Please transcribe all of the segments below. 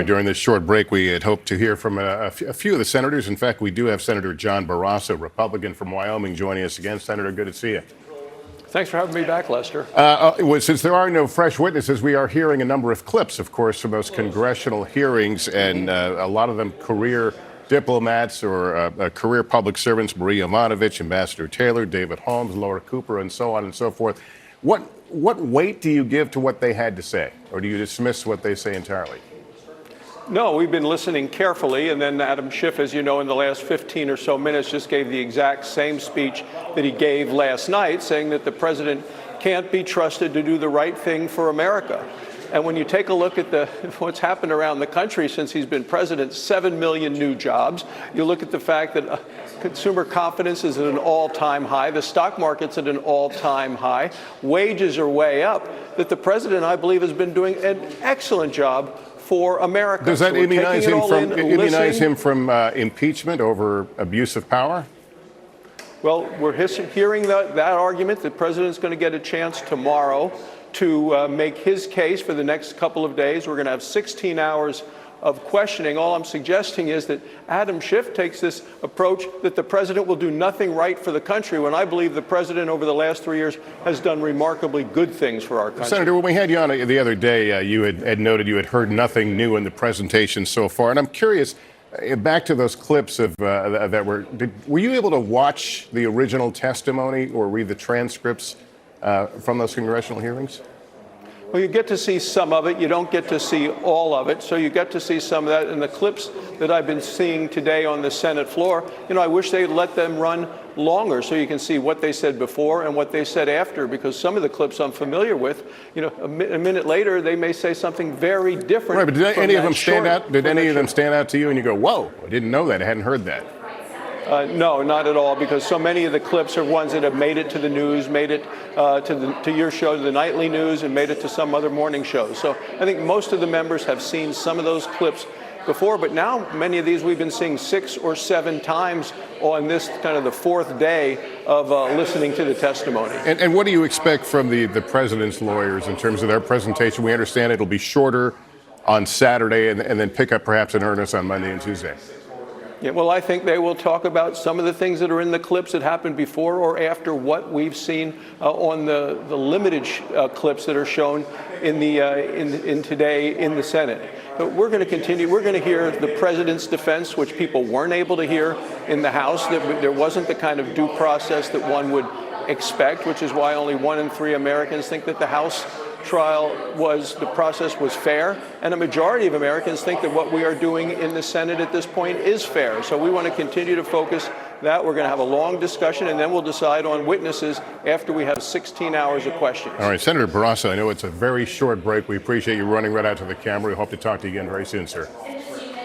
During this short break, we had hoped to hear from a few of the senators. In fact, we do have Senator John Barrasso, Republican from Wyoming, joining us again. Senator, good to see you. Thanks for having me back, Lester. Since there are no fresh witnesses, we are hearing a number of clips, of course, from those congressional hearings, and a lot of them career diplomats or career public servants, Marie Yovanovitch, Ambassador Taylor, David Holmes, Laura Cooper, and so on and so forth. What weight do you give to what they had to say, or do you dismiss what they say entirely? No, we've been listening carefully, and then Adam Schiff, as you know, in the last 15 or so minutes, just gave the exact same speech that he gave last night, saying that the president can't be trusted to do the right thing for America. And when you take a look at what's happened around the country since he's been president, 7 million new jobs. You look at the fact that consumer confidence is at an all-time high. The stock market's at an all-time high. Wages are way up. That the president, I believe, has been doing an excellent job for America. Does that immunize him from impeachment over abuse of power? Well, we're hearing that argument. The president's going to get a chance tomorrow to make his case for the next couple of days. We're going to have 16 hours of questioning. All I'm suggesting is that Adam Schiff takes this approach that the president will do nothing right for the country, when I believe the president over the last 3 years has done remarkably good things for our country. Senator, when we had you on the other day, you had noted you had heard nothing new in the presentation so far. And I'm curious, back to those clips of were you able to watch the original testimony or read the transcripts from those congressional hearings? Well, you get to see some of it. You don't get to see all of it. So you get to see some of that. And the clips that I've been seeing today on the Senate floor, I wish they'd let them run longer so you can see what they said before and what they said after, because some of the clips I'm familiar with, a minute later, they may say something very different. Right, but did any of them stand out? Did any of them stand out to you and you go, whoa, I didn't know that, I hadn't heard that? No, not at all, because so many of the clips are ones that have made it to the news, made it to your show, to the nightly news, and made it to some other morning shows. So I think most of the members have seen some of those clips before, but now many of these we've been seeing 6 or 7 times on this kind of the 4th day of listening to the testimony. And what do you expect from the president's lawyers in terms of their presentation? We understand it'll be shorter on Saturday and then pick up perhaps in earnest on Monday and Tuesday. Yeah, well, I think they will talk about some of the things that are in the clips that happened before or after what we've seen on the limited clips that are shown in today in the Senate. But we're going to continue. We're going to hear the president's defense, which people weren't able to hear in the House. That there wasn't the kind of due process that one would expect, which is why only 1 in 3 Americans think that the House trial the process was fair, and a majority of Americans think that what we are doing in the Senate at this point is fair. So we want to continue to focus that. We're going to have a long discussion, and then we'll decide on witnesses after we have 16 hours of questions. All right, Senator Barrasso, I know it's a very short break. We appreciate you running right out to the camera. We hope to talk to you again very soon, sir.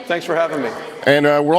Thanks for having me. And we're